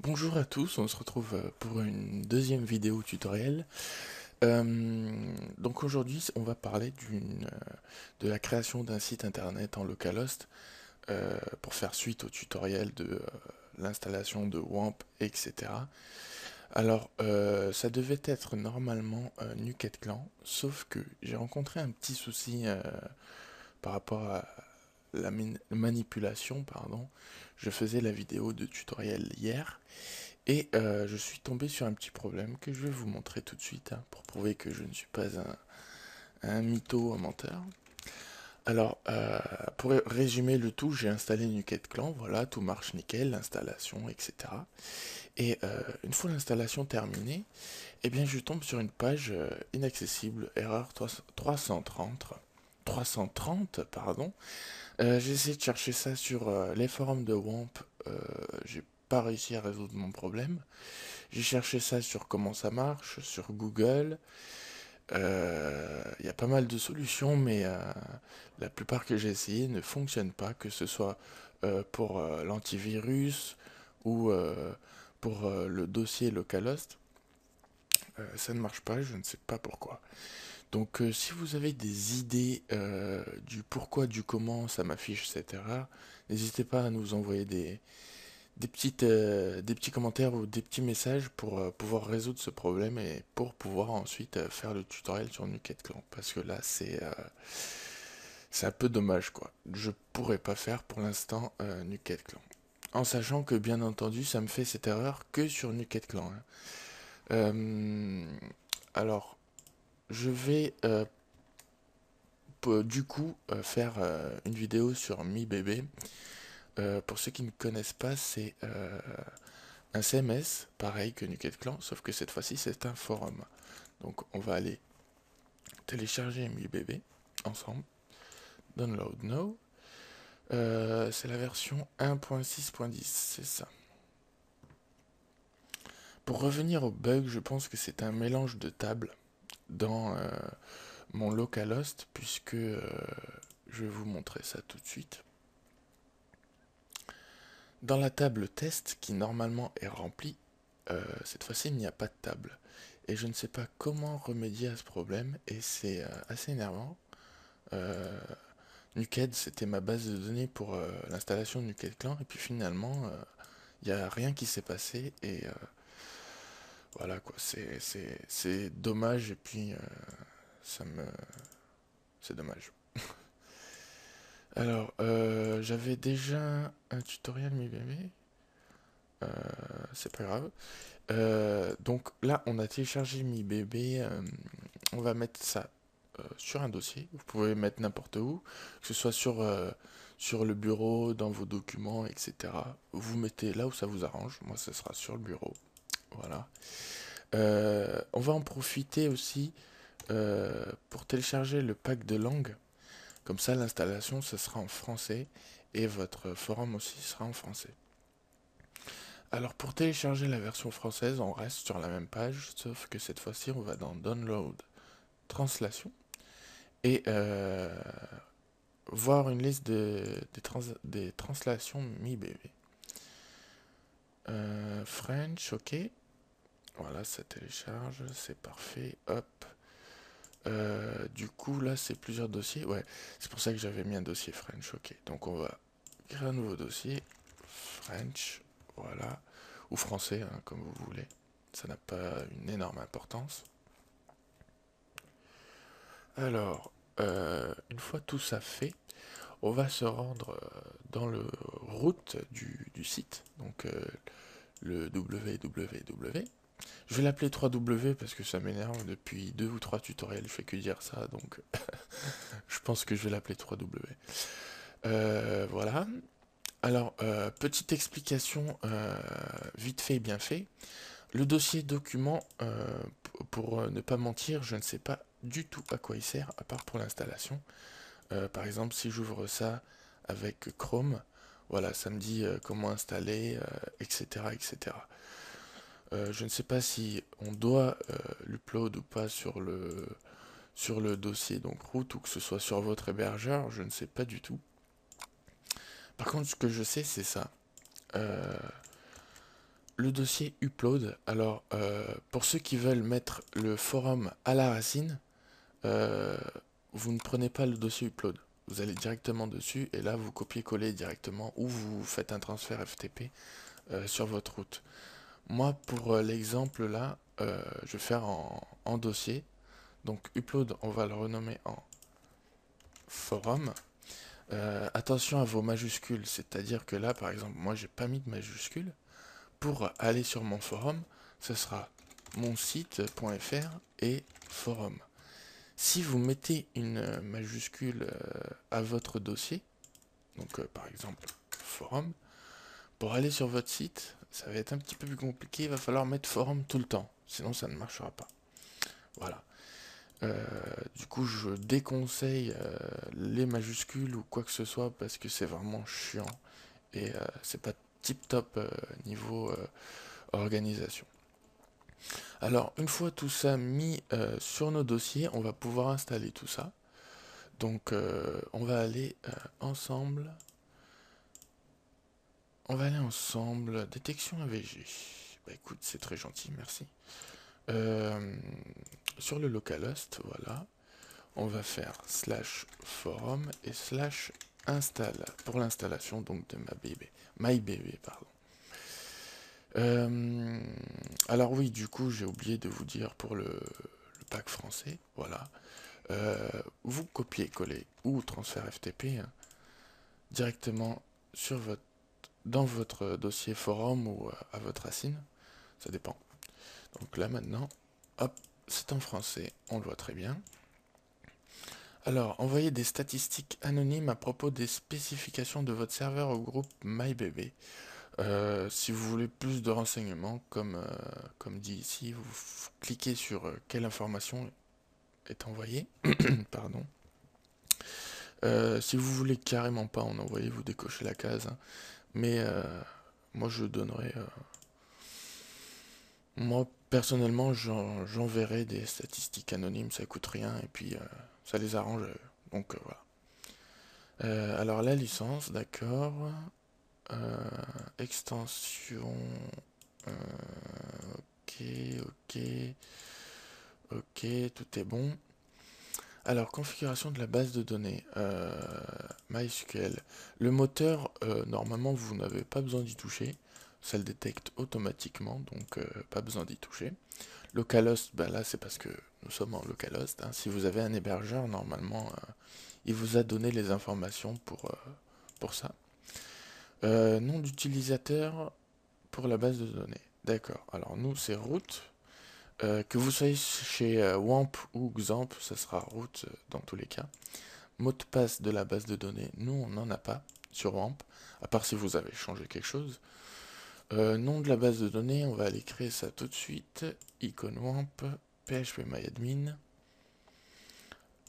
Bonjour à tous, on se retrouve pour une deuxième vidéo tutoriel. Donc aujourd'hui, on va parler de la création d'un site internet en localhost pour faire suite au tutoriel de l'installation de WAMP, etc. Alors, ça devait être normalement Nuket-Clan, sauf que j'ai rencontré un petit souci par rapport à la manipulation, pardon. Je faisais la vidéo de tutoriel hier. Et je suis tombé sur un petit problème que je vais vous montrer tout de suite hein, pour prouver que je ne suis pas un mytho, un menteur. Alors, pour résumer le tout, j'ai installé Nuket Clan, voilà, tout marche nickel, l'installation, etc. Et une fois l'installation terminée, eh bien, je tombe sur une page inaccessible, erreur 330, pardon. J'ai essayé de chercher ça sur les forums de WAMP, j'ai pas réussi à résoudre mon problème. J'ai cherché ça sur comment ça marche, sur Google. Il y a pas mal de solutions, mais la plupart que j'ai essayé ne fonctionnent pas, que ce soit pour l'antivirus ou pour le dossier localhost. Ça ne marche pas, je ne sais pas pourquoi. Donc si vous avez des idées du pourquoi, du comment ça m'affiche cette erreur, n'hésitez pas à nous envoyer des petits commentaires ou des petits messages pour pouvoir résoudre ce problème et pour pouvoir ensuite faire le tutoriel sur Nuket Clan. Parce que là, c'est un peu dommage, quoi. Je pourrais pas faire pour l'instant Nuket Clan. En sachant que, bien entendu, ça me fait cette erreur que sur Nuket Clan, hein. Euh, alors, je vais du coup faire une vidéo sur MiBB. Pour ceux qui ne connaissent pas, c'est un CMS, pareil que Nuket Clan, sauf que cette fois-ci c'est un forum. Donc on va aller télécharger MiBB ensemble. Download now. C'est la version 1.6.10, c'est ça. Pour revenir au bug, je pense que c'est un mélange de tables dans mon localhost, puisque je vais vous montrer ça tout de suite. Dans la table test, qui normalement est remplie, cette fois-ci il n'y a pas de table. Et je ne sais pas comment remédier à ce problème, et c'est assez énervant. Euh, Nuket, c'était ma base de données pour l'installation de Nuket Clan, et puis finalement, il n'y a rien qui s'est passé, et voilà quoi, c'est dommage, et puis ça me. C'est dommage. Alors, j'avais déjà un tutoriel mi bébé, c'est pas grave. Donc là, on a téléchargé mi bébé, on va mettre ça sur un dossier. Vous pouvez mettre n'importe où, que ce soit sur le bureau, dans vos documents, etc. Vous mettez là où ça vous arrange. Moi, ce sera sur le bureau. Voilà. On va en profiter aussi pour télécharger le pack de langue. Comme ça, l'installation, ce sera en français et votre forum aussi sera en français. Alors, pour télécharger la version française, on reste sur la même page, sauf que cette fois-ci, on va dans Download Translation et voir une liste des translations MiBB. French, ok. Voilà, ça télécharge, c'est parfait. Hop. Du coup, là, c'est plusieurs dossiers. Ouais, c'est pour ça que j'avais mis un dossier French, ok. Donc, on va créer un nouveau dossier. French, voilà. Ou français, hein, comme vous voulez. Ça n'a pas une énorme importance. Alors, une fois tout ça fait, on va se rendre dans le route du site, donc le www. Je vais l'appeler 3W parce que ça m'énerve depuis 2 ou 3 tutoriels, je fais que dire ça, donc je pense que je vais l'appeler 3W. Voilà. Alors, petite explication vite fait et bien fait. Le dossier document, pour ne pas mentir, je ne sais pas du tout à quoi il sert, à part pour l'installation. Par exemple, si j'ouvre ça avec Chrome, voilà, ça me dit comment installer, etc., etc. Je ne sais pas si on doit l'upload ou pas sur le dossier donc root ou que ce soit sur votre hébergeur, je ne sais pas du tout. Par contre, ce que je sais, c'est ça. Euh, le dossier upload. Alors, pour ceux qui veulent mettre le forum à la racine, euh, vous ne prenez pas le dossier upload. Vous allez directement dessus et là vous copiez-coller directement ou vous faites un transfert FTP sur votre route. Moi, pour l'exemple là, je vais faire en dossier. Donc upload, on va le renommer en forum. Attention à vos majuscules, c'est-à-dire que là, par exemple, moi j'ai pas mis de majuscules. Pour aller sur mon forum, ce sera mon site.fr et forum. Si vous mettez une majuscule à votre dossier, donc par exemple forum, pour aller sur votre site, ça va être un petit peu plus compliqué, il va falloir mettre forum tout le temps, sinon ça ne marchera pas. Voilà. Du coup, je déconseille les majuscules ou quoi que ce soit parce que c'est vraiment chiant et c'est pas tip top niveau organisation. Alors, une fois tout ça mis sur nos dossiers, on va pouvoir installer tout ça. Donc, on va aller ensemble. On va aller ensemble. Détection AVG. Bah écoute, c'est très gentil, merci. Euh, sur le localhost, voilà. On va faire /forum et /install pour l'installation donc de MyBB, pardon. Alors oui, du coup, j'ai oublié de vous dire pour le pack français, voilà. Vous copiez-collez ou transfert FTP hein, directement sur dans votre dossier forum ou à votre racine, ça dépend. Donc là maintenant, hop, c'est en français, on le voit très bien. Alors, envoyez des statistiques anonymes à propos des spécifications de votre serveur au groupe MyBB. Si vous voulez plus de renseignements, comme dit ici, vous cliquez sur quelle information est envoyée. Pardon. Si vous voulez carrément pas en envoyer, vous décochez la case. Hein. Mais moi, je donnerai. Moi, personnellement, j'enverrai des statistiques anonymes, ça coûte rien et puis ça les arrange. Donc voilà. Alors la licence, d'accord. Extension. euh, ok, ok, ok, tout est bon. Alors, configuration de la base de données. MySQL. Le moteur, normalement, vous n'avez pas besoin d'y toucher. Ça le détecte automatiquement, donc pas besoin d'y toucher. Localhost, bah là, c'est parce que nous sommes en localhost. Hein. Si vous avez un hébergeur, normalement, il vous a donné les informations pour ça. Nom d'utilisateur pour la base de données. D'accord. Alors, nous, c'est root. Que vous soyez chez WAMP ou XAMPP, ça sera root dans tous les cas. Mot de passe de la base de données, nous on n'en a pas sur WAMP, à part si vous avez changé quelque chose. Nom de la base de données, on va aller créer ça tout de suite. Icône WAMP, phpMyAdmin,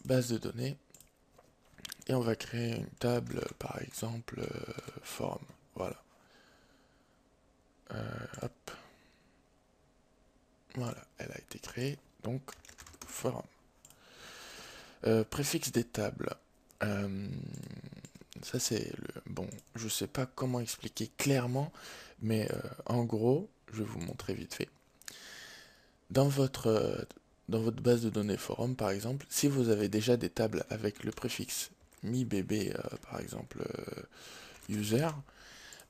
base de données. Et on va créer une table, par exemple, forum. Voilà. Hop. Voilà, elle a été créée. Donc, forum. Préfixe des tables. Ça c'est le... Bon, je sais pas comment expliquer clairement, mais en gros, je vais vous montrer vite fait. Dans votre base de données forum, par exemple, si vous avez déjà des tables avec le préfixe MyBB, par exemple, user,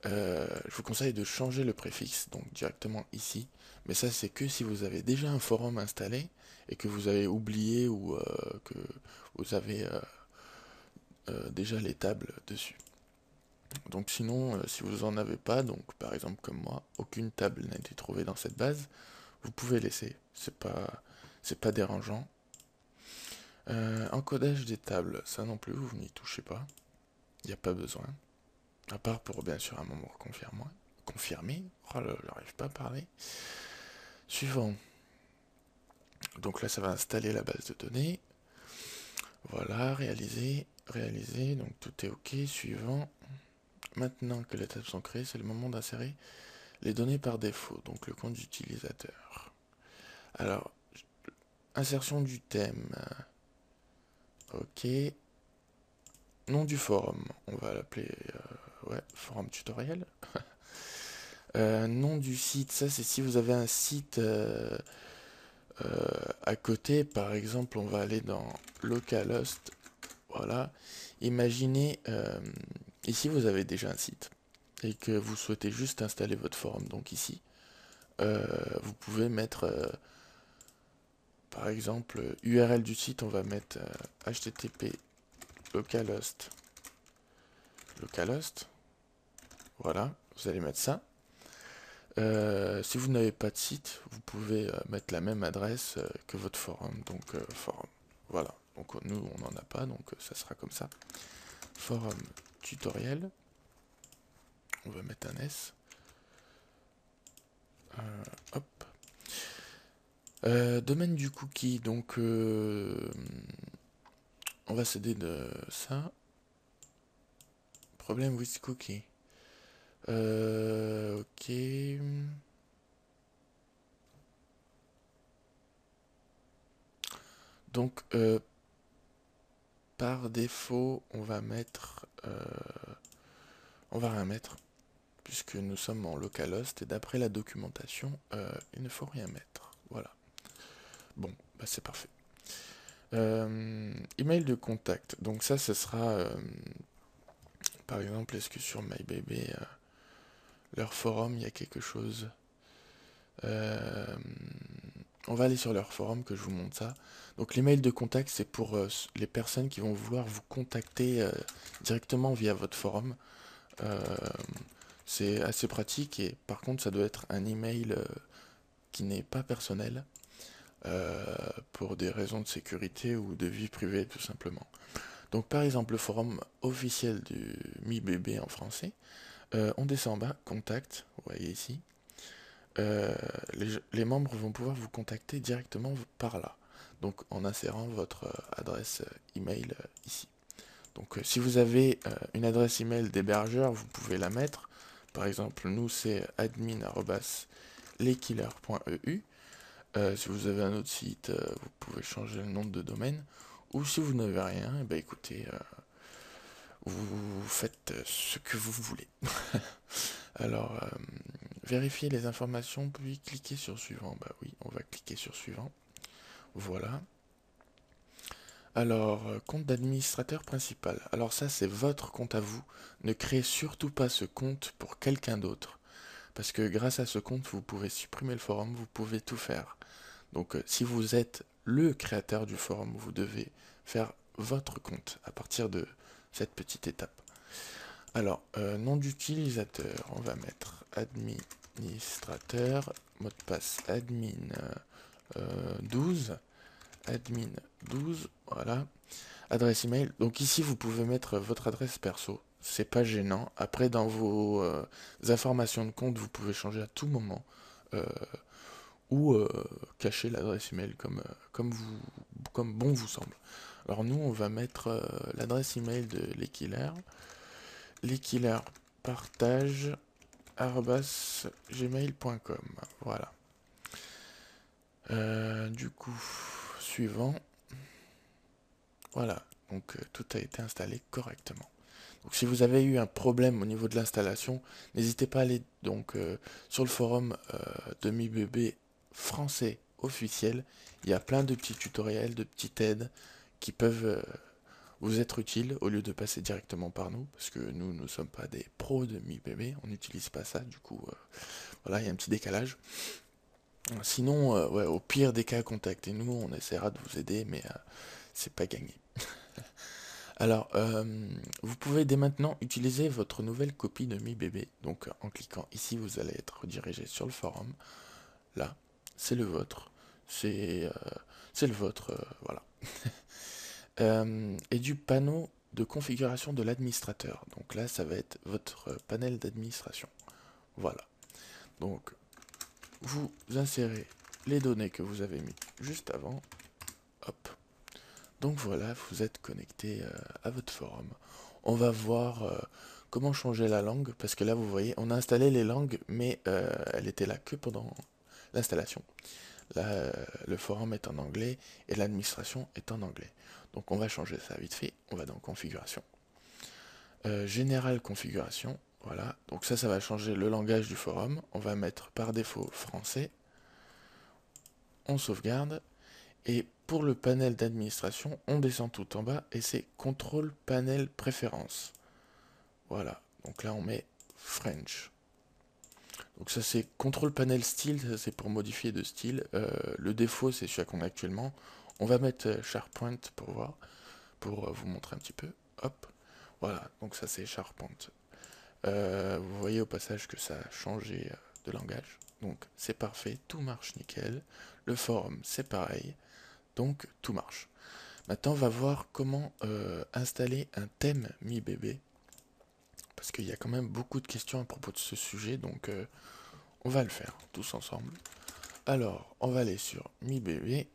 je vous conseille de changer le préfixe, donc directement ici. Mais ça, c'est que si vous avez déjà un forum installé et que vous avez oublié ou que vous avez déjà les tables dessus. Donc sinon, si vous en avez pas, donc par exemple comme moi, aucune table n'a été trouvée dans cette base, vous pouvez laisser. C'est pas dérangeant. Encodage des tables, ça non plus, vous n'y touchez pas. Il n'y a pas besoin. À part pour bien sûr un membre confirmé. Oh là, j'arrive pas à parler. Suivant. Donc là, ça va installer la base de données. Voilà, réaliser, réaliser. Donc tout est OK. Suivant. Maintenant que les tables sont créées, c'est le moment d'insérer les données par défaut, donc le compte d'utilisateur. Alors, insertion du thème. OK. Nom du forum. On va l'appeler ouais, forum tutoriel. Nom du site, ça c'est si vous avez un site à côté. Par exemple, on va aller dans localhost. Voilà. Imaginez, ici vous avez déjà un site et que vous souhaitez juste installer votre forum. Donc ici, vous pouvez mettre, par exemple, URL du site, on va mettre http localhost. Voilà, vous allez mettre ça. Si vous n'avez pas de site, vous pouvez mettre la même adresse que votre forum, donc forum. Voilà, donc nous on n'en a pas, donc ça sera comme ça. Forum tutoriel, on va mettre un S. Hop. Domaine du cookie, donc on va s'aider de ça. Problème with cookie. Ok. Donc par défaut, on va mettre, on va rien mettre, puisque nous sommes en localhost et d'après la documentation, il ne faut rien mettre. Voilà. Bon, bah c'est parfait. Email de contact. Donc ça, ce sera, par exemple, est-ce que sur MyBB, leur forum, il y a quelque chose. On va aller sur leur forum que je vous montre ça. Donc l'email de contact, c'est pour les personnes qui vont vouloir vous contacter directement via votre forum. C'est assez pratique et par contre ça doit être un email qui n'est pas personnel pour des raisons de sécurité ou de vie privée tout simplement. Donc par exemple le forum officiel du MiBB en français, on descend en bas, contact, vous voyez ici. Les membres vont pouvoir vous contacter directement par là, donc en insérant votre adresse email ici. Donc si vous avez une adresse email d'hébergeur, vous pouvez la mettre. Par exemple, nous c'est admin@leskillers.eu. Si vous avez un autre site, vous pouvez changer le nom de domaine. Ou si vous n'avez rien, et ben écoutez, vous faites ce que vous voulez. Alors, vérifier les informations, puis cliquer sur suivant. Bah oui, on va cliquer sur suivant. Voilà. Alors, compte d'administrateur principal. Alors ça, c'est votre compte à vous. Ne créez surtout pas ce compte pour quelqu'un d'autre. Parce que grâce à ce compte, vous pouvez supprimer le forum, vous pouvez tout faire. Donc, si vous êtes le créateur du forum, vous devez faire votre compte à partir de cette petite étape. Alors, nom d'utilisateur, on va mettre administrateur, mot de passe admin 12, admin 12, voilà. Adresse email, donc ici vous pouvez mettre votre adresse perso, c'est pas gênant. Après dans vos informations de compte, vous pouvez changer à tout moment ou cacher l'adresse email comme bon vous semble. Alors nous on va mettre l'adresse email de lesquillerspartage@gmail.com. Voilà. Du coup, suivant. Voilà, donc tout a été installé correctement. Donc si vous avez eu un problème au niveau de l'installation, n'hésitez pas à aller donc sur le forum de MiBB français officiel. Il y a plein de petits tutoriels, de petites aides qui peuvent vous être utiles au lieu de passer directement par nous, parce que nous ne sommes pas des pros de MiBB, on n'utilise pas ça, du coup voilà, il y a un petit décalage. Sinon, ouais, au pire des cas, contactez-nous, on essaiera de vous aider, mais c'est pas gagné. Alors, vous pouvez dès maintenant utiliser votre nouvelle copie de MiBB. Donc, en cliquant ici, vous allez être redirigé sur le forum. Là, c'est le vôtre. C'est le vôtre, voilà. Et du panneau de configuration de l'administrateur. Donc là, ça va être votre panel d'administration. Voilà. Donc, vous insérez les données que vous avez mis juste avant. Hop. Donc voilà, vous êtes connecté à votre forum. On va voir comment changer la langue, parce que là vous voyez, on a installé les langues, mais elle était là que pendant l'installation. Là, le forum est en anglais et l'administration est en anglais. Donc on va changer ça vite fait, on va dans configuration. Général configuration, Voilà, donc ça va changer le langage du forum. On va mettre par défaut français. On sauvegarde. Et pour le panel d'administration, on descend tout en bas et c'est contrôle panel préférences. Voilà, donc là on met French. Donc ça c'est contrôle panel style, ça c'est pour modifier de style. Le défaut c'est celui qu'on a actuellement. On va mettre SharePoint pour voir, pour vous montrer un petit peu. Hop, voilà, donc ça c'est SharePoint. Vous voyez au passage que ça a changé de langage. Donc c'est parfait, tout marche nickel. Le forum c'est pareil, donc tout marche. Maintenant on va voir comment installer un thème MiBB. Parce qu'il y a quand même beaucoup de questions à propos de ce sujet, donc on va le faire tous ensemble. Alors, on va aller sur MiBB.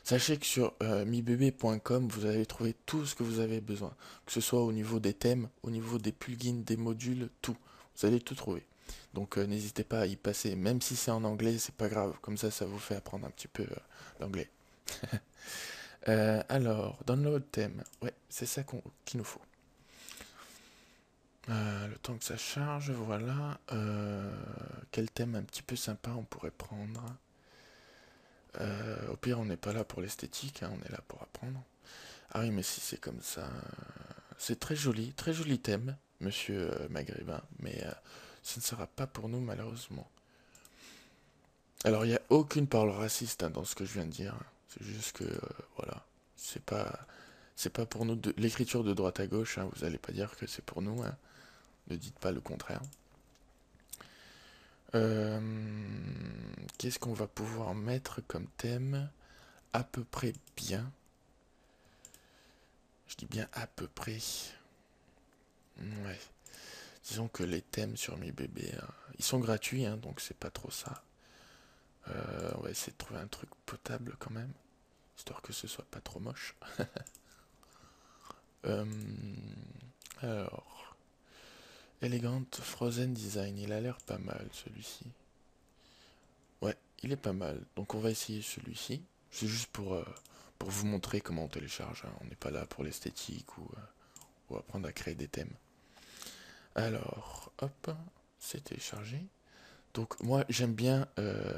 Sachez que sur mibb.com, vous allez trouver tout ce que vous avez besoin. Que ce soit au niveau des thèmes, au niveau des plugins, des modules, tout. Vous allez tout trouver. Donc n'hésitez pas à y passer. Même si c'est en anglais, c'est pas grave. Comme ça vous fait apprendre un petit peu l'anglais. Alors, download thème. Ouais, c'est ça qu'il nous faut. Le temps que ça charge, voilà. Quel thème un petit peu sympa on pourrait prendre. Au pire, on n'est pas là pour l'esthétique, hein, on est là pour apprendre. Ah oui, mais si c'est comme ça... C'est très joli thème, monsieur Maghrébin, mais ce ne sera pas pour nous, malheureusement. Alors, il n'y a aucune parole raciste hein, dans ce que je viens de dire. C'est juste que, voilà, c'est pas pour nous l'écriture de droite à gauche, hein, vous n'allez pas dire que c'est pour nous, hein. Ne dites pas le contraire. Qu'est-ce qu'on va pouvoir mettre comme thème à peu près bien? Je dis bien à peu près. Ouais. Disons que les thèmes sur MiBB, ils sont gratuits, hein, donc c'est pas trop ça. On va essayer de trouver un truc potable quand même, histoire que ce soit pas trop moche. Alors, Elegant Frozen Design, il a l'air pas mal celui-ci. Ouais, il est pas mal. Donc on va essayer celui-ci. C'est juste pour vous montrer comment on télécharge, hein. On n'est pas là pour l'esthétique ou apprendre à créer des thèmes. Alors, hop, c'est téléchargé. Donc moi j'aime bien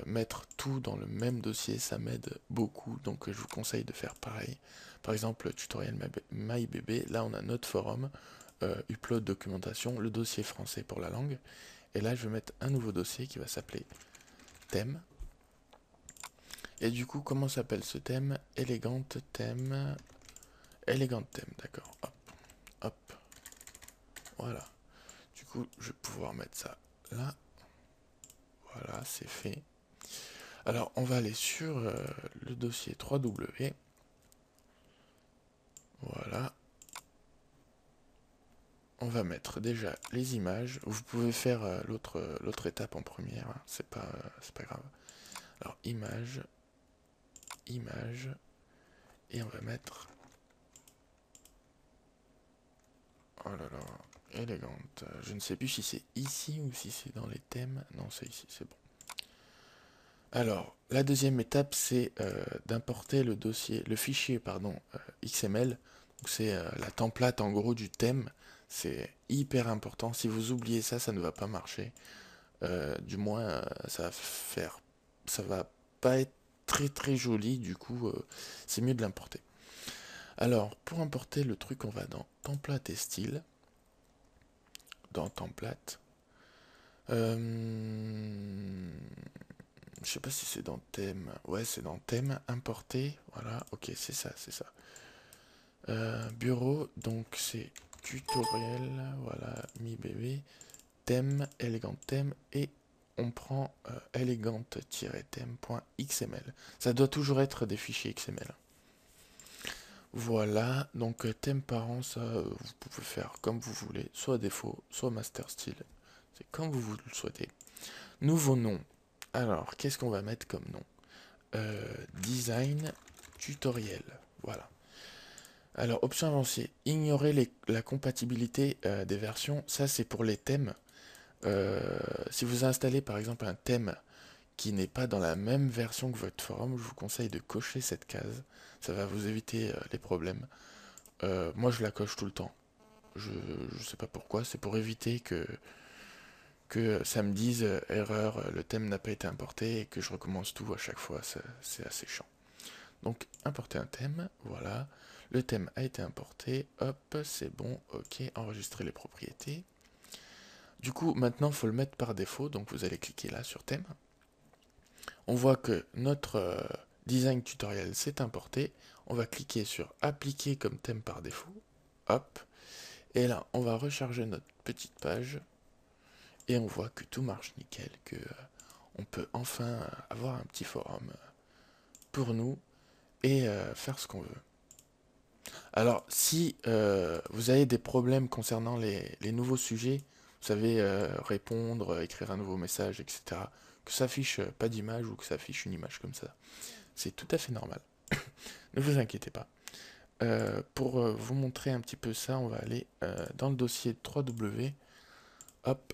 mettre tout dans le même dossier, ça m'aide beaucoup, donc je vous conseille de faire pareil. Par exemple, tutoriel MyBB, là on a notre forum, upload documentation, le dossier français pour la langue, et là je vais mettre un nouveau dossier qui va s'appeler thème. Et du coup, comment s'appelle ce thème? Elegant thème. Elegant thème, d'accord. Hop, hop. Voilà. Du coup, je vais pouvoir mettre ça là. Voilà, c'est fait. Alors, on va aller sur le dossier 3W. Voilà. On va mettre déjà les images. Vous pouvez faire l'autre étape en première, hein. C'est pas grave. Alors, image. Image. Et on va mettre... Oh là là, élégante. Je ne sais plus si c'est ici ou si c'est dans les thèmes. Non, c'est ici, c'est bon. Alors, la deuxième étape, c'est d'importer le fichier, pardon, XML. Donc c'est la template en gros du thème. C'est hyper important. Si vous oubliez ça, ça ne va pas marcher. Du moins, ça va pas être très joli. Du coup, c'est mieux de l'importer. Alors, pour importer le truc, on va dans template et style. Dans template. Je sais pas si c'est dans thème. Ouais, c'est dans thème, importer. Voilà, ok, c'est ça, c'est ça. Bureau, donc c'est tutoriel. Voilà, MiBB. Thème, elegant thème. Et on prend elegant-thème.xml. Ça doit toujours être des fichiers XML. Voilà, donc thème parent, ça vous pouvez faire comme vous voulez, soit défaut, soit master style. C'est comme vous le souhaitez. Nouveau nom. Alors, qu'est-ce qu'on va mettre comme nom? Design tutoriel. Voilà. Alors, option avancée. Ignorer la compatibilité des versions. Ça, c'est pour les thèmes. Si vous installez par exemple un thème qui n'est pas dans la même version que votre forum, je vous conseille de cocher cette case. Ça va vous éviter les problèmes. Moi, je la coche tout le temps. je sais pas pourquoi, c'est pour éviter que ça me dise erreur, le thème n'a pas été importé et que je recommence tout à chaque fois, c'est assez chiant. Donc importer un thème, voilà, le thème a été importé, hop, c'est bon, ok, enregistrer les propriétés. Du coup, maintenant, il faut le mettre par défaut, donc vous allez cliquer là sur thème. On voit que notre design tutoriel s'est importé, on va cliquer sur appliquer comme thème par défaut, hop, et là, on va recharger notre petite page, et on voit que tout marche nickel, que on peut enfin avoir un petit forum pour nous et faire ce qu'on veut. Alors, si vous avez des problèmes concernant les nouveaux sujets, vous savez, répondre, écrire un nouveau message, etc., que ça affiche pas d'image ou que ça affiche une image comme ça, c'est tout à fait normal. Ne vous inquiétez pas. Pour vous montrer un petit peu ça, on va aller dans le dossier 3W. Hop,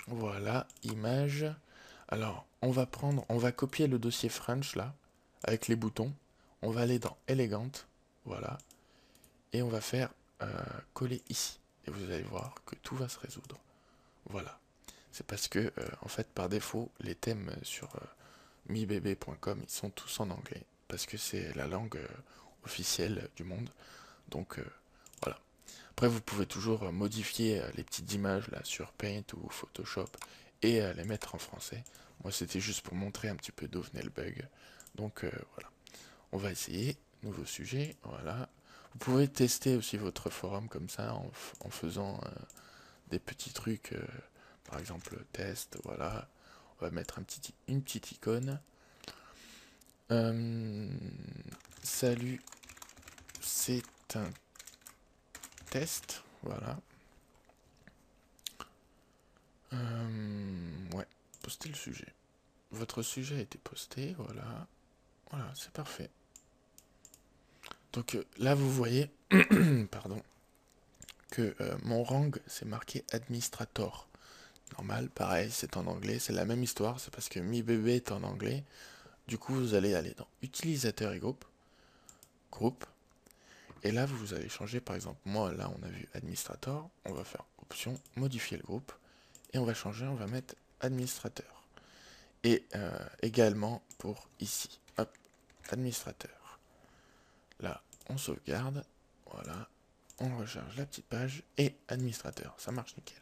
voilà, image. Alors, on va copier le dossier French là, avec les boutons. On va aller dans Elegant, voilà, et on va faire coller ici. Et vous allez voir que tout va se résoudre. Voilà. C'est parce que, en fait, par défaut, les thèmes sur mibb.com, ils sont tous en anglais. Parce que c'est la langue officielle du monde. Donc, voilà. Après, vous pouvez toujours modifier les petites images là sur Paint ou Photoshop et les mettre en français. Moi, c'était juste pour montrer un petit peu d'où venait le bug. Donc, voilà. On va essayer. Nouveau sujet. Voilà. Vous pouvez tester aussi votre forum comme ça en faisant des petits trucs, par exemple test, voilà. On va mettre une petite icône. Salut, c'est un test, voilà. Ouais, postez le sujet. Votre sujet a été posté, voilà. Voilà, c'est parfait. Donc là, vous voyez, pardon, que mon rang, c'est marqué administrator. Normal, pareil, c'est en anglais, c'est la même histoire, c'est parce que MiBB est en anglais. Du coup, vous allez aller dans utilisateur et groupe, et là, vous allez changer, par exemple, moi, là, on a vu administrator, on va faire option, modifier le groupe, et on va changer, on va mettre administrateur. Et également pour ici, hop, administrateur. Là, on sauvegarde, voilà, on recharge la petite page, et administrateur, ça marche nickel.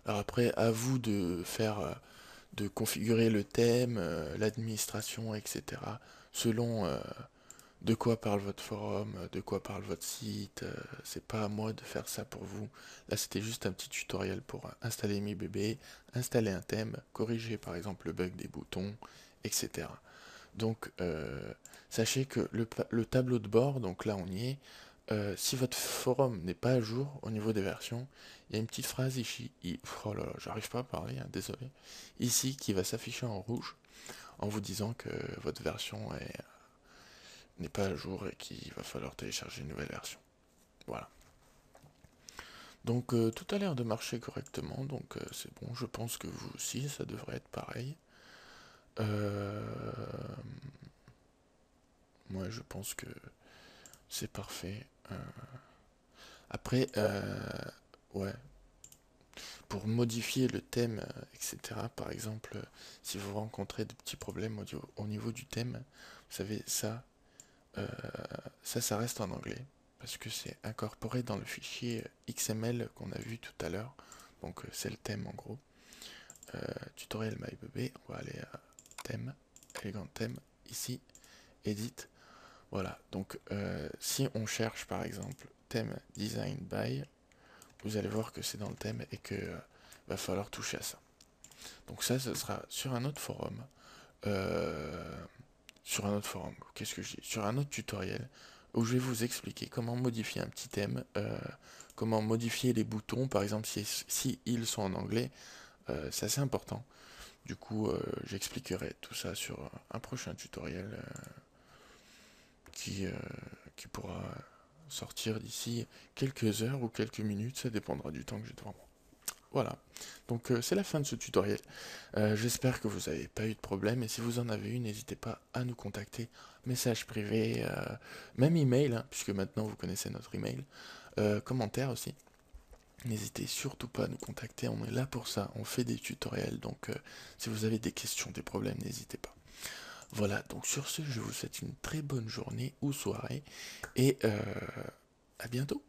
Alors après, à vous de faire, de configurer le thème, l'administration, etc. selon de quoi parle votre forum, de quoi parle votre site. C'est pas à moi de faire ça pour vous. Là, c'était juste un petit tutoriel pour installer MiBB, installer un thème, corriger par exemple le bug des boutons, etc. Donc, sachez que le tableau de bord, donc là on y est, si votre forum n'est pas à jour au niveau des versions, il y a une petite phrase ici, oh là là, j'arrive pas à parler, hein, désolé, ici qui va s'afficher en rouge en vous disant que votre version n'est pas à jour et qu'il va falloir télécharger une nouvelle version. Voilà. Donc tout a l'air de marcher correctement, donc c'est bon, je pense que vous aussi, ça devrait être pareil. Moi, je pense que c'est parfait. Après, ouais, pour modifier le thème, etc. Par exemple, si vous rencontrez de petits problèmes au niveau du thème, vous savez, euh, ça reste en anglais, parce que c'est incorporé dans le fichier XML qu'on a vu tout à l'heure. Donc c'est le thème en gros. Tutoriel MyBB, on va aller à thème, élégant thème, ici, edit. Voilà, donc si on cherche par exemple thème design by, vous allez voir que c'est dans le thème et que va falloir toucher à ça. Donc ça, ce sera sur un autre forum. Sur un autre forum, qu'est-ce que je dis? Sur un autre tutoriel où je vais vous expliquer comment modifier un petit thème, comment modifier les boutons, par exemple si ils sont en anglais, c'est assez important. Du coup, j'expliquerai tout ça sur un prochain tutoriel qui, pourra sortir d'ici quelques heures ou quelques minutes, ça dépendra du temps que j'ai devant moi. Voilà, donc c'est la fin de ce tutoriel. J'espère que vous n'avez pas eu de problème, et si vous en avez eu, n'hésitez pas à nous contacter, message privé, même email, hein, puisque maintenant vous connaissez notre email, commentaire aussi. N'hésitez surtout pas à nous contacter, on est là pour ça, on fait des tutoriels, donc si vous avez des questions, des problèmes, n'hésitez pas. Voilà, donc sur ce, je vous souhaite une très bonne journée ou soirée, et à bientôt.